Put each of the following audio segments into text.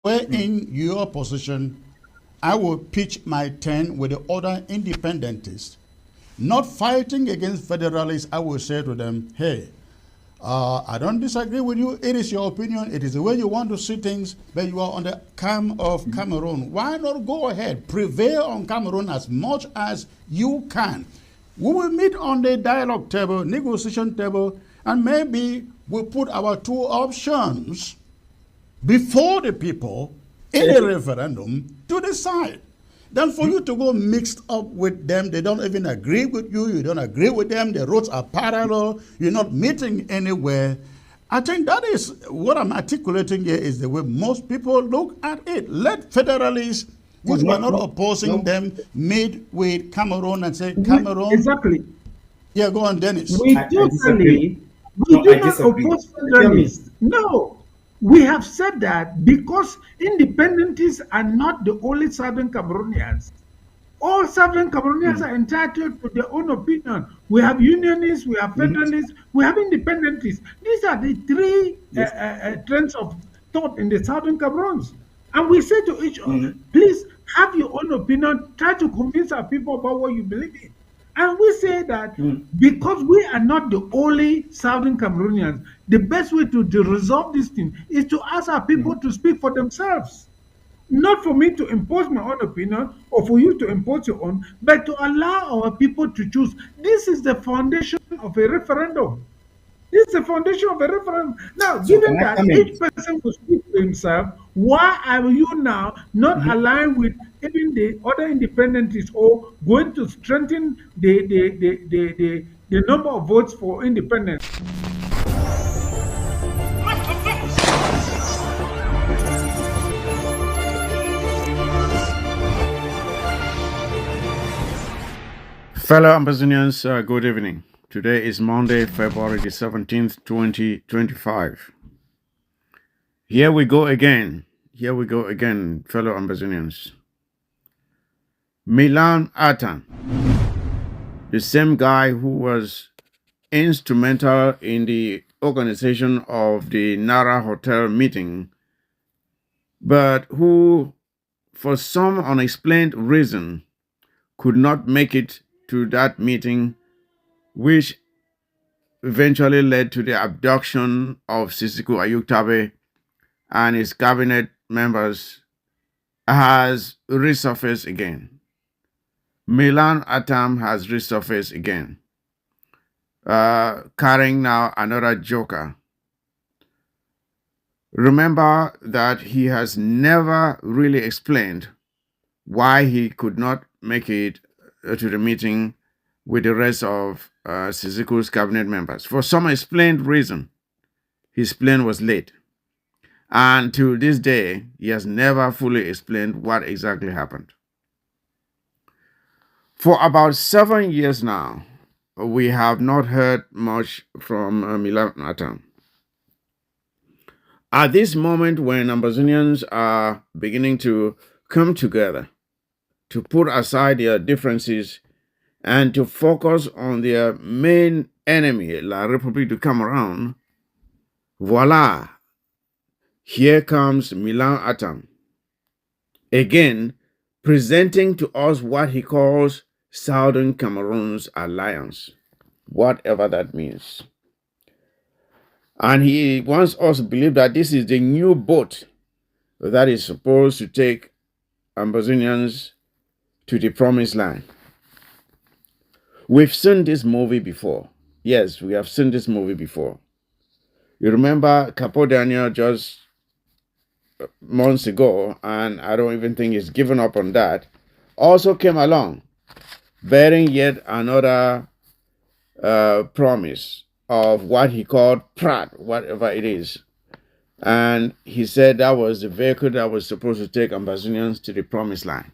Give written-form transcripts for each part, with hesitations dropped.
were in your position, I will pitch my tent with the other independentists. Not fighting against federalists, I will say to them, hey, I don't disagree with you. It is your opinion. It is the way you want to see things, but you are on the cam of Cameroon. Why not go ahead, prevail on Cameroon as much as you can? We will meet on the dialogue table, negotiation table, and maybe we'll put our two options before the people in a referendum to decide. Then for you to go mixed up with them, they don't even agree with you, you don't agree with them, the roads are parallel, you're not meeting anywhere. I think that is what I'm articulating here is the way most people look at it. Let federalists, which were not opposing them, meet with Cameroon and say, Cameroon. Exactly. Yeah, go on, Dennis. We totally, we do not oppose federalists. No. We have said that because independentists are not the only Southern Cameroonians. All Southern Cameroonians are entitled to their own opinion. We have unionists, we have federalists, we have independentists. These are the three trends of thought in the Southern Cameroons. And we say to each other, please have your own opinion, try to convince our people about what you believe in. And we say that because we are not the only Southern Cameroonians, the best way to resolve this thing is to ask our people to speak for themselves. Not for me to impose my own opinion or for you to impose your own, but to allow our people to choose. This is the foundation of a referendum. This is the foundation of a referendum. Now, given that each person will speak for himself, why are you now not aligned with even the other independentists or going to strengthen the number of votes for independence? Fellow Ambazonians, good evening. Today is Monday, February the 17th, 2025. Here we go again. Here we go again, fellow Ambazonians. Milan Atam, the same guy who was instrumental in the organization of the Nara Hotel meeting, but who, for some unexplained reason, could not make it to that meeting, which eventually led to the abduction of Sisiku Ayuktabe and his cabinet members, has resurfaced again. Milan Atam has resurfaced again, carrying now another joker. Remember that he has never really explained why he could not make it to the meeting with the rest of Sisiku's cabinet members. For some explained reason, his plane was late. And to this day, he has never fully explained what exactly happened. For about 7 years now, we have not heard much from Milan Atam. At this moment when Ambazonians are beginning to come together to put aside their differences and to focus on their main enemy, La République du Cameroun, voila, here comes Milan Atam, again presenting to us what he calls Southern Cameroon's Alliance, whatever that means. And he wants us to believe that this is the new boat that is supposed to take Ambazonians to the promised land. We've seen this movie before. Yes, we have seen this movie before. You remember Capo Daniel just months ago, and I don't even think he's given up on that, also came along bearing yet another promise of what he called Pratt, whatever it is. And he said that was the vehicle that was supposed to take Ambazonians to the promised land.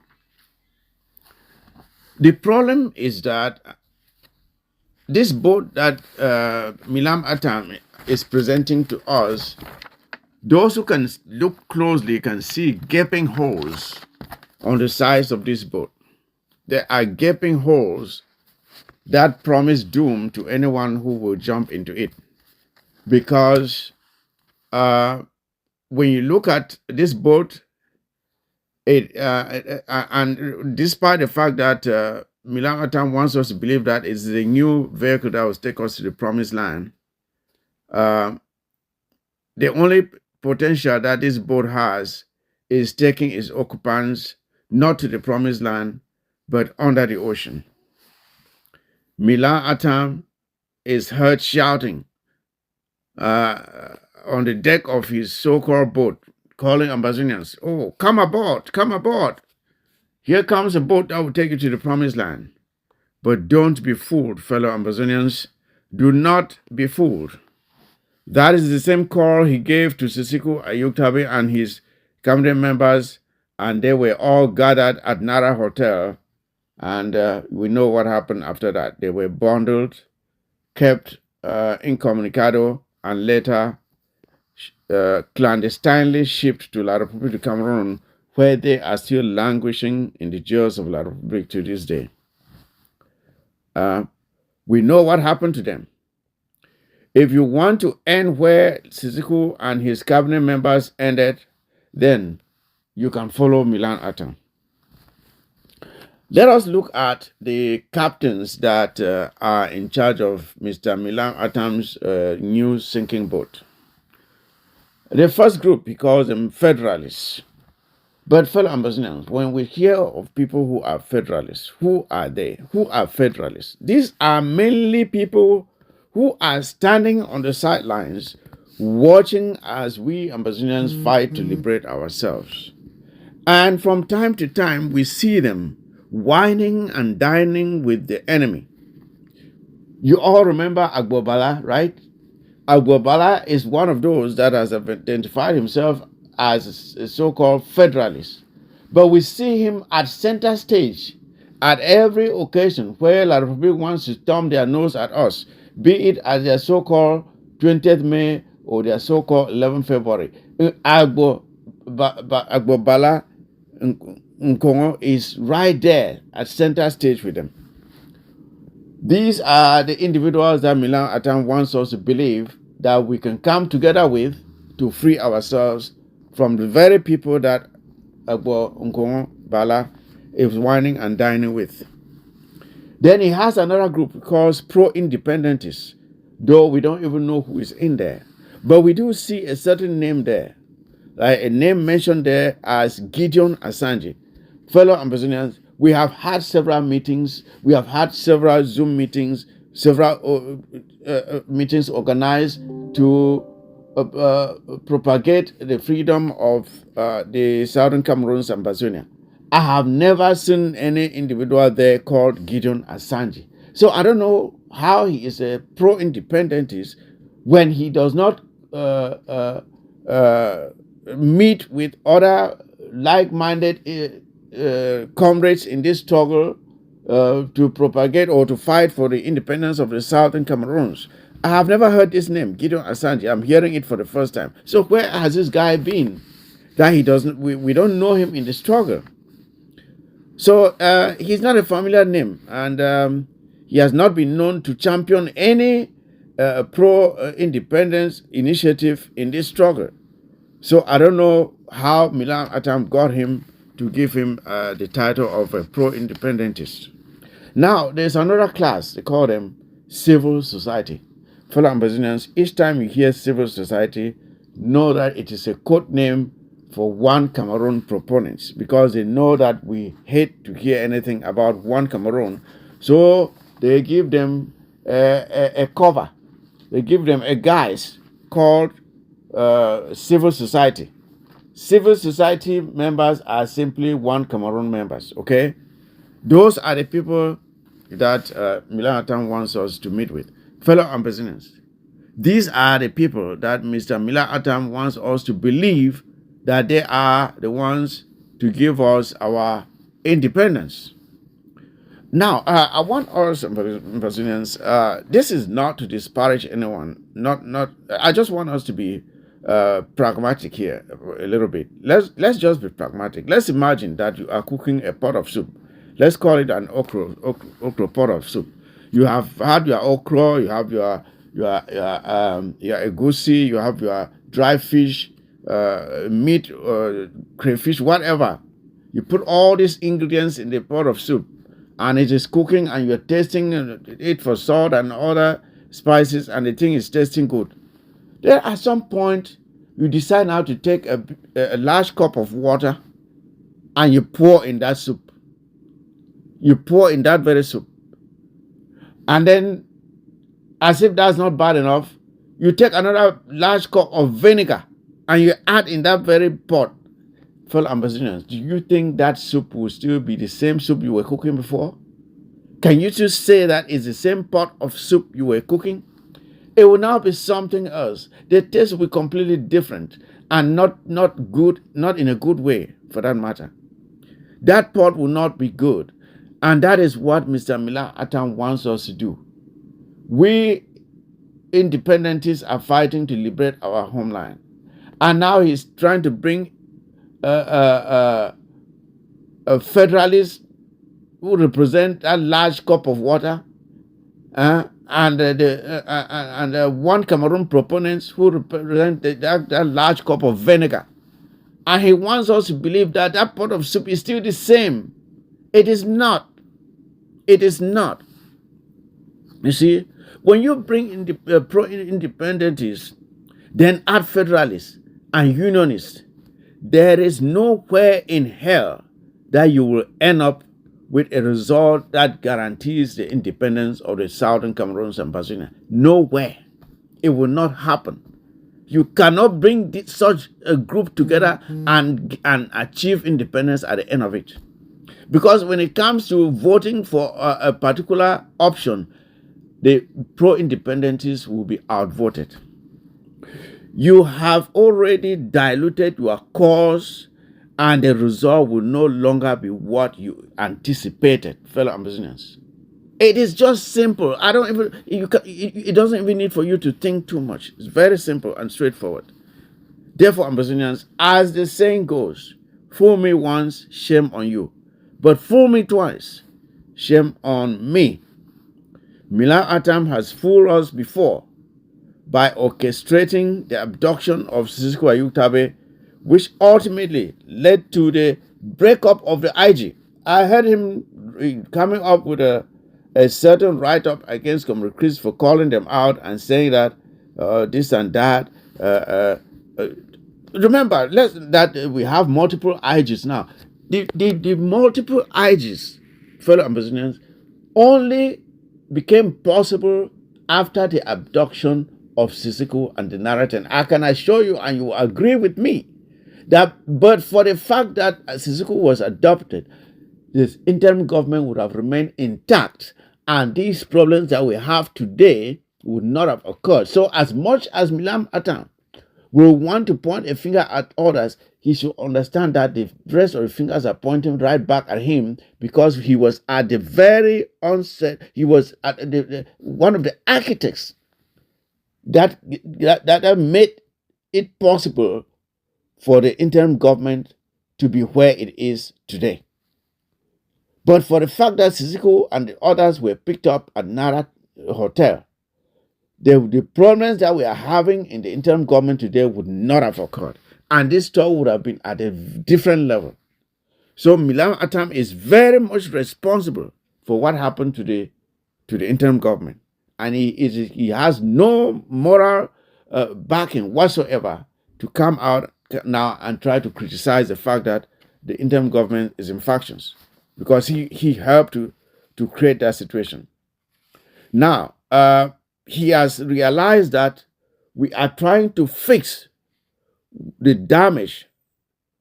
The problem is that this boat that Milan Atam is presenting to us, those who can look closely can see gaping holes on the sides of this boat. There are gaping holes that promise doom to anyone who will jump into it, because when you look at this boat, and despite the fact that Milan Atam wants us to believe that it's the new vehicle that will take us to the promised land, the only potential that this boat has is taking its occupants not to the promised land, but under the ocean. Milan Atam is heard shouting on the deck of his so-called boat, calling Ambazonians, "Oh, come aboard, come aboard. Here comes a boat that will take you to the promised land." But don't be fooled, fellow Ambazonians. Do not be fooled. That is the same call he gave to Sisiku Ayuktabi and his cabinet members, and they were all gathered at Nara Hotel. And we know what happened after that. They were bundled, kept incommunicado, and later clandestinely shipped to La République du Cameroon, where they are still languishing in the jails of La République to this day. We know what happened to them. If you want to end where Sisiku and his cabinet members ended, then you can follow Milan Atam. Let us look at the captains that are in charge of Mr. Milan Atam's new sinking boat. The first group, he calls them Federalists. But fellow Ambazonians, when we hear of people who are Federalists, who are they? Who are Federalists? These are mainly people who are standing on the sidelines, watching as we Ambazonians fight to liberate ourselves. And from time to time, we see them whining and dining with the enemy. You all remember Agbobala, right? Agbobala is one of those that has identified himself as a so-called federalist. But we see him at center stage at every occasion where La République wants to thumb their nose at us, be it at their so-called 20th May or their so-called 11th February. Agbobala Nkongo is right there at center stage with them. These are the individuals that Milan Atam wants us to believe that we can come together with to free ourselves from the very people that Agbo Nkongo Bala is whining and dining with. Then he has another group called pro-independentists, though we don't even know who is in there. But we do see a certain name there, like a name mentioned there as Gideon Assange. Fellow Ambazonians, we have had several meetings, we have had several Zoom meetings, several meetings organized to propagate the freedom of the Southern Cameroon's Ambazonia. I have never seen any individual there called Gideon Assange. So I don't know how he is a pro-independentist when he does not meet with other like-minded comrades in this struggle to propagate or to fight for the independence of the Southern Cameroons. I have never heard this name, Gideon Assange. I'm hearing it for the first time. So where has this guy been that he doesn't? We don't know him in the struggle. So he's not a familiar name, and he has not been known to champion any pro-independence initiative in this struggle. So I don't know how Milan Atam got him to give him the title of a pro-independentist. Now, there's another class. They call them civil society. Fellow Ambazonians, each time you hear civil society, know that it is a code name for One Cameroon proponents, because they know that we hate to hear anything about One Cameroon. So they give them a cover. They give them a guise called civil society. Civil society members are simply One Cameroon members, okay? Those are the people that Milan Atam wants us to meet with. Fellow Ambazonians, these are the people that Mr. Milan Atam wants us to believe that they are the ones to give us our independence. Now, I want us, Ambazonians, this is not to disparage anyone. I just want us to be pragmatic here a little bit. Let's just be pragmatic. Let's imagine that you are cooking a pot of soup. Let's call it an okra pot of soup. You have had your okra, you have your egusi, you have your dry fish, meat, crayfish, whatever. You put all these ingredients in the pot of soup, and it is cooking, and you're tasting it for salt and other spices, and the thing is tasting good. Then at some point, you decide now to take a large cup of water and you pour in that soup. You pour in that very soup. And then, as if that's not bad enough, you take another large cup of vinegar and you add in that very pot. Fellow Ambazonians, do you think that soup will still be the same soup you were cooking before? Can you just say that it's the same pot of soup you were cooking? It will now be something else. The taste will be completely different and not good, not in a good way for that matter. That pot will not be good. And that is what Mr. Milan Atam wants us to do. We independentists are fighting to liberate our homeland. And now he's trying to bring a federalist who represent that large cup of water, and one Cameroon proponents who represent that large cup of vinegar. And he wants us to believe that that pot of soup is still the same. It is not. It is not. You see, when you bring in the pro-independentists, then add federalists and unionists, there is nowhere in hell that you will end up with a result that guarantees the independence of the southern Cameroon and Ambazonia. Nowhere. It will not happen. You cannot bring such a group together and achieve independence at the end of it. Because when it comes to voting for a particular option, the pro-independentists will be outvoted. You have already diluted your cause, and the result will no longer be what you anticipated, fellow Ambazonians. It is just simple. It doesn't even need for you to think too much. It's very simple and straightforward. Therefore, Ambazonians, as the saying goes, fool me once, shame on you. But fool me twice, shame on me. Milan Atam has fooled us before by orchestrating the abduction of Sisiko Ayuktabe, which ultimately led to the breakup of the IG. I heard him coming up with a certain write-up against Comrade Chris for calling them out and saying that this and that. Remember, that we have multiple IGs now. The multiple IGs, fellow Ambazonians, only became possible after the abduction of Sisiko and the narrative. I can assure you, and you will agree with me, that but for the fact that Sisiko was adopted, this interim government would have remained intact, and these problems that we have today would not have occurred. So as much as Milan Atam will want to point a finger at others, he should understand that the rest of the fingers are pointing right back at him, because he was at the very onset, he was at one of the architects that made it possible for the interim government to be where it is today. But for the fact that Sisiko and the others were picked up at Nara Hotel, the problems that we are having in the interim government today would not have occurred. And this talk would have been at a different level. So Milan Atam is very much responsible for what happened to the interim government. And he has no moral backing whatsoever to come out now and try to criticize the fact that the interim government is in factions, because he helped to create that situation. Now, he has realized that we are trying to fix the damage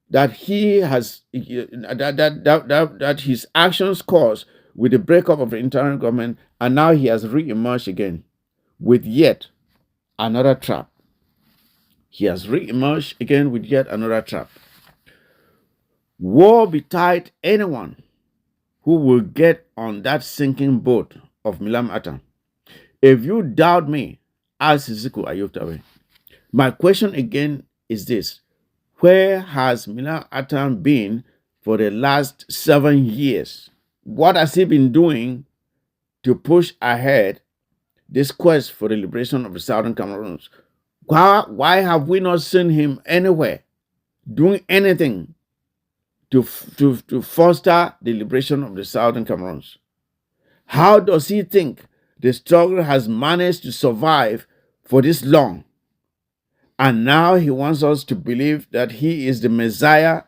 that he has that his actions caused with the breakup of the interim government, and now he has re-emerged again with yet another trap. He has re-emerged again with yet another trap. Woe betide anyone who will get on that sinking boat of Milan Atam. If you doubt me, ask Sisiko Ayuktabe. My question again is this: where has Milan Atam been for the last 7 years? What has he been doing to push ahead this quest for the liberation of the Southern Cameroons? Why have we not seen him anywhere doing anything to foster the liberation of the southern Cameroons? How does he think the struggle has managed to survive for this long? And now he wants us to believe that he is the Messiah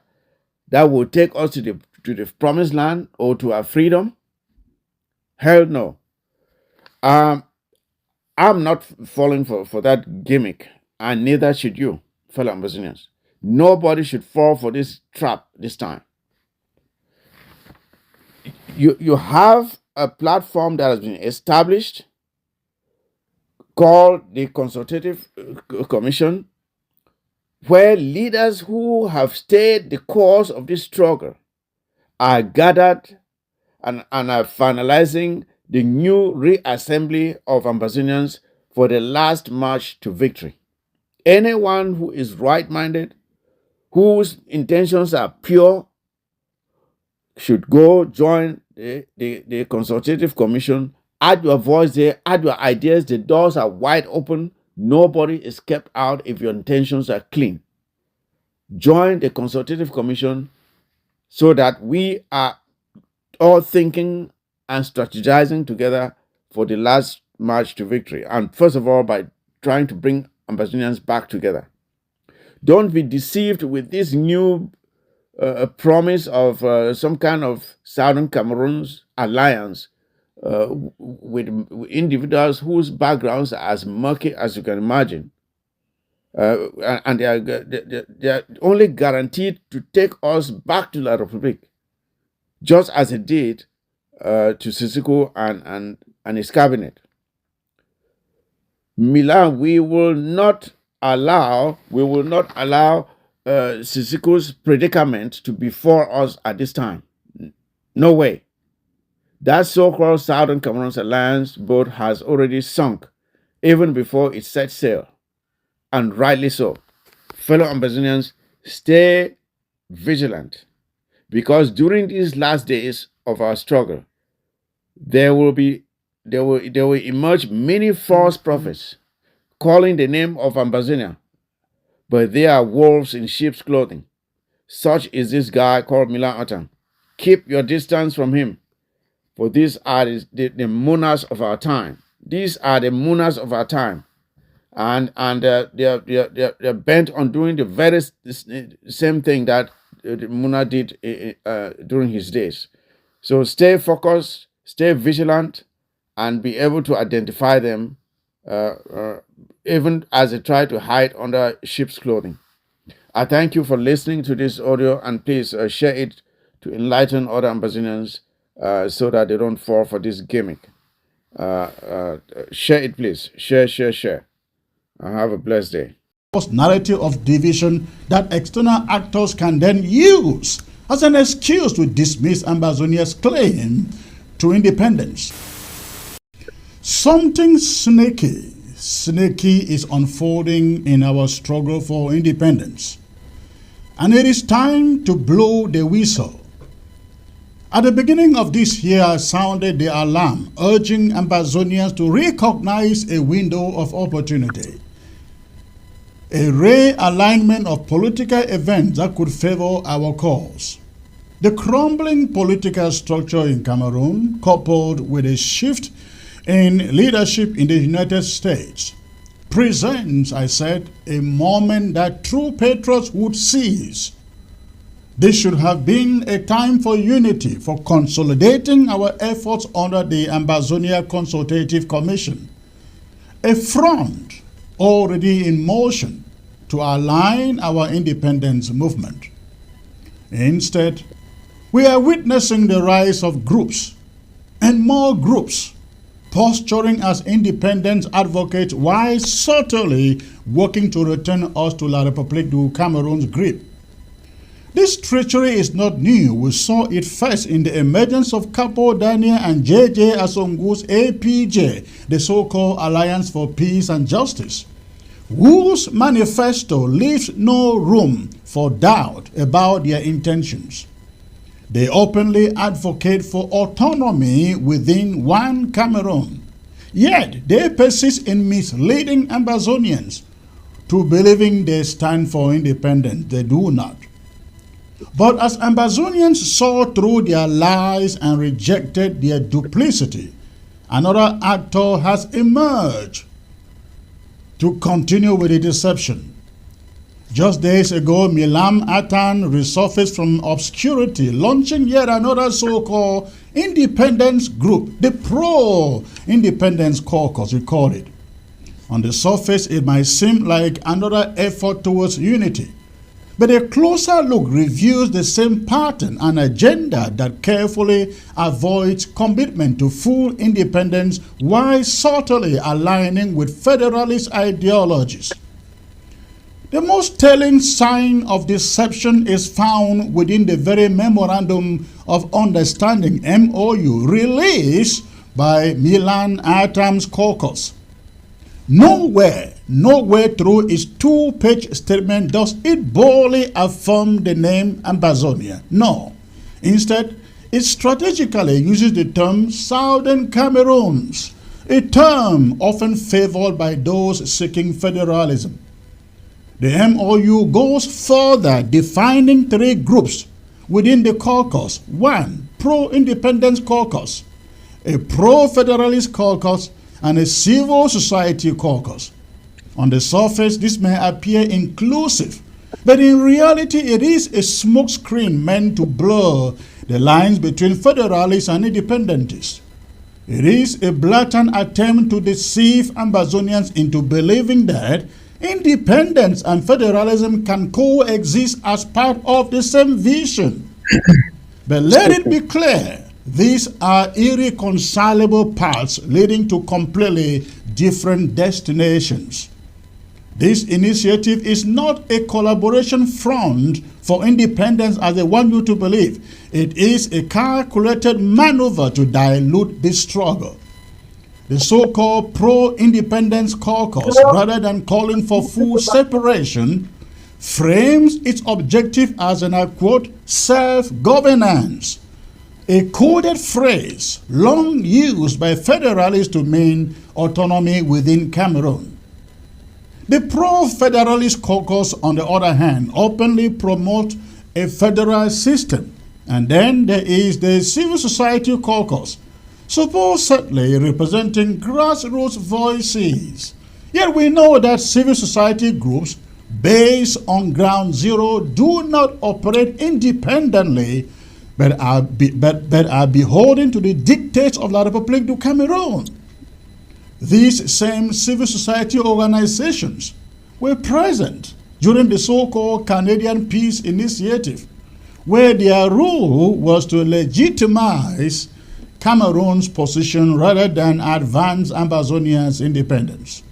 that will take us to the promised land or to our freedom? Hell no. I'm not falling for that gimmick, and neither should you, fellow Ambazonians. Nobody should fall for this trap this time. You have a platform that has been established called the Consultative Commission, where leaders who have stayed the course of this struggle are gathered and are finalizing the new reassembly of Ambazonians for the last march to victory. Anyone who is right-minded, whose intentions are pure, should go join the Consultative Commission. Add your voice there, add your ideas. The doors are wide open. Nobody is kept out if your intentions are clean. Join the Consultative Commission so that we are all thinking and strategizing together for the last march to victory. And first of all, by trying to bring Ambazonians back together. Don't be deceived with this new promise of some kind of Southern Cameroon's alliance with individuals whose backgrounds are as murky as you can imagine. And they are only guaranteed to take us back to La République, just as it did to Sissoko and his cabinet. Milan, we will not allow Sissoko's predicament to befall us at this time. No way. That so-called Southern Cameroon's alliance boat has already sunk even before it set sail. And rightly so. Fellow Ambazonians, stay vigilant, because during these last days of our struggle, there will emerge many false prophets calling the name of Ambazonia, but they are wolves in sheep's clothing. Such is this guy called Milan Atam. Keep your distance from him, for these are the monarchs of our time. These are the monarchs of our time, and they're bent on doing the very same thing that the monarch did during his days. So stay focused, stay vigilant, and be able to identify them, even as they try to hide under sheep's clothing. I thank you for listening to this audio, and please share it to enlighten other Ambazonians so that they don't fall for this gimmick. Share it, please. Share. Have a blessed day. Narrative of division that external actors can then use as an excuse to dismiss Ambazonia's claim to independence. Something snaky is unfolding in our struggle for independence, and it is time to blow the whistle. At the beginning of this year, I sounded the alarm, urging Ambazonians to recognize a window of opportunity, a realignment of political events that could favor our cause. The crumbling political structure in Cameroon, coupled with a shift in leadership in the United States, presents, I said, a moment that true patriots would seize. This should have been a time for unity, for consolidating our efforts under the Ambazonia Consultative Commission, a front already in motion to align our independence movement. Instead, we are witnessing the rise of groups and more groups posturing as independence advocates while subtly working to return us to La République du Cameroon's grip. This treachery is not new. We saw it first in the emergence of Capo Daniel and J.J. Asongu's APJ, the so-called Alliance for Peace and Justice, whose manifesto leaves no room for doubt about their intentions. They openly advocate for autonomy within one Cameroon, yet they persist in misleading Ambazonians to believing they stand for independence. They do not. But as Ambazonians saw through their lies and rejected their duplicity, another actor has emerged to continue with the deception. Just days ago, Milan Atam resurfaced from obscurity, launching yet another so-called independence group, the Pro-Independence Caucus, we call it. On the surface, it might seem like another effort towards unity, but a closer look reveals the same pattern and agenda that carefully avoids commitment to full independence while subtly aligning with federalist ideologies. The most telling sign of deception is found within the very Memorandum of Understanding, MOU, released by Milan Atam's caucus. Nowhere through its two-page statement does it boldly affirm the name Ambazonia. No. Instead, it strategically uses the term Southern Cameroons, a term often favored by those seeking federalism. The MOU goes further, defining three groups within the caucus. One, pro-independence caucus, a pro-federalist caucus, and a civil society caucus. On the surface, this may appear inclusive, but in reality, it is a smokescreen meant to blur the lines between federalists and independentists. It is a blatant attempt to deceive Ambazonians into believing that independence and federalism can coexist as part of the same vision. But let it be clear, these are irreconcilable paths leading to completely different destinations. This initiative is not a collaboration front for independence as they want you to believe. It is a calculated maneuver to dilute the struggle. The so-called pro-independence caucus, rather than calling for full separation, frames its objective as an, I quote, self-governance, a coded phrase long used by federalists to mean autonomy within Cameroon. The pro-federalist caucus, on the other hand, openly promote a federal system. And then there is the civil society caucus, supposedly representing grassroots voices. Yet we know that civil society groups based on ground zero do not operate independently, but are beholden to the dictates of La République du Cameroon. These same civil society organizations were present during the so-called Canadian Peace Initiative, where their role was to legitimize Cameroon's position rather than advance Ambazonia's independence.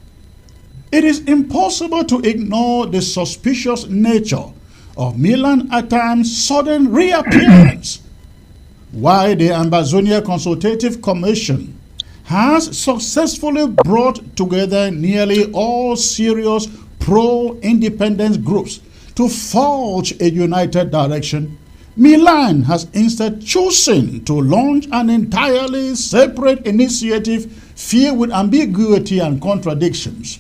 It is impossible to ignore the suspicious nature of Milan Atam's sudden reappearance. Why the Ambazonia Consultative Commission has successfully brought together nearly all serious pro-independence groups to forge a united direction, Milan has instead chosen to launch an entirely separate initiative filled with ambiguity and contradictions.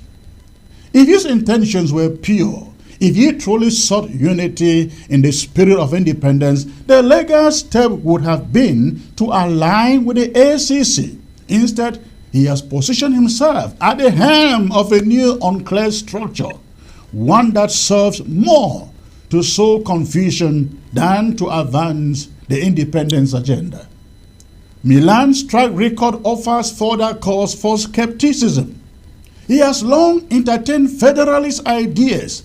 If his intentions were pure, if he truly sought unity in the spirit of independence, the legal step would have been to align with the ACC. Instead, he has positioned himself at the helm of a new unclear structure, one that serves more to sow confusion than to advance the independence agenda. Milan's track record offers further cause for skepticism. He has long entertained federalist ideas,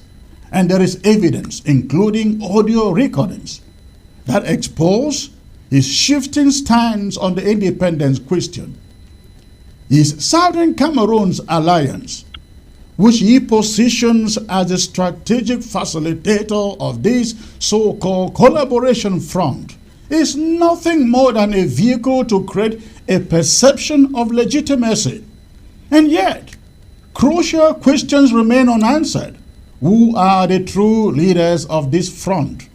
and there is evidence, including audio recordings, that expose his shifting stance on the independence question. His Southern Cameroon's alliance, which he positions as a strategic facilitator of this so-called collaboration front, is nothing more than a vehicle to create a perception of legitimacy. And yet, crucial questions remain unanswered. Who are the true leaders of this front?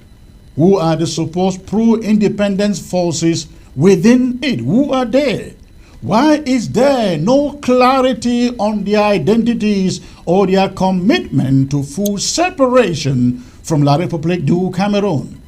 Who are the supposed pro-independence forces within it? Who are they? Why is there no clarity on their identities or their commitment to full separation from La République du Cameroon?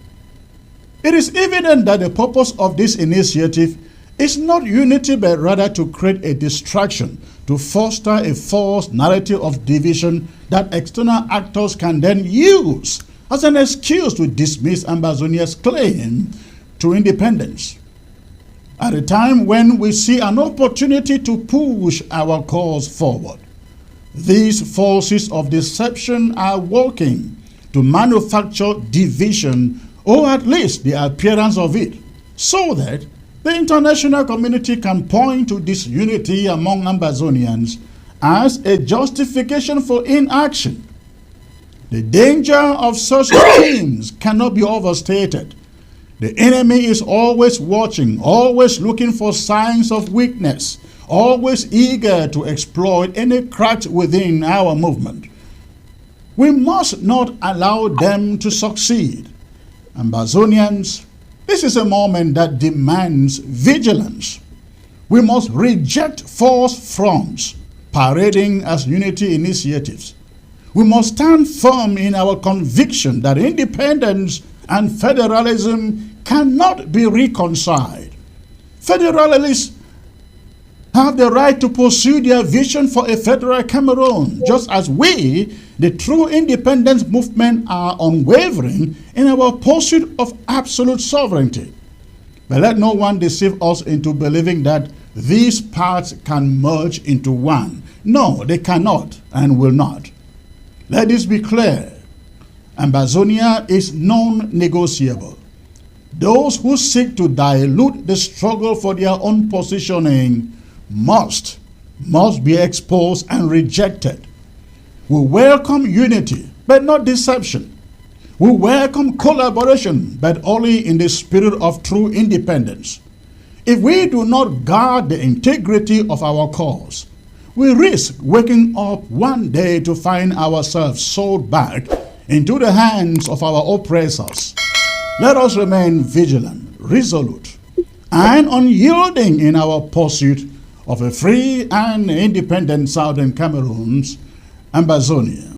It is evident that the purpose of this initiative is not unity, but rather to create a distraction, to foster a false narrative of division that external actors can then use as an excuse to dismiss Ambazonia's claim to independence. At a time when we see an opportunity to push our cause forward, these forces of deception are working to manufacture division, or at least the appearance of it, so that the international community can point to disunity among Ambazonians as a justification for inaction. The danger of such schemes cannot be overstated. The enemy is always watching, always looking for signs of weakness, always eager to exploit any cracks within our movement. We must not allow them to succeed. Ambazonians, this is a moment that demands vigilance. We must reject false fronts, parading as unity initiatives. We must stand firm in our conviction that independence and federalism cannot be reconciled. Federalists have the right to pursue their vision for a federal Cameroon, just as we, the true independence movement, are unwavering in our pursuit of absolute sovereignty. But let no one deceive us into believing that these parts can merge into one. No, they cannot and will not. Let this be clear. Ambazonia is non-negotiable. Those who seek to dilute the struggle for their own positioning must be exposed and rejected. We welcome unity, but not deception. We welcome collaboration, but only in the spirit of true independence. If we do not guard the integrity of our cause, we risk waking up one day to find ourselves sold back into the hands of our oppressors. Let us remain vigilant, resolute, and unyielding in our pursuit of a free and independent Southern Cameroon's Ambazonia.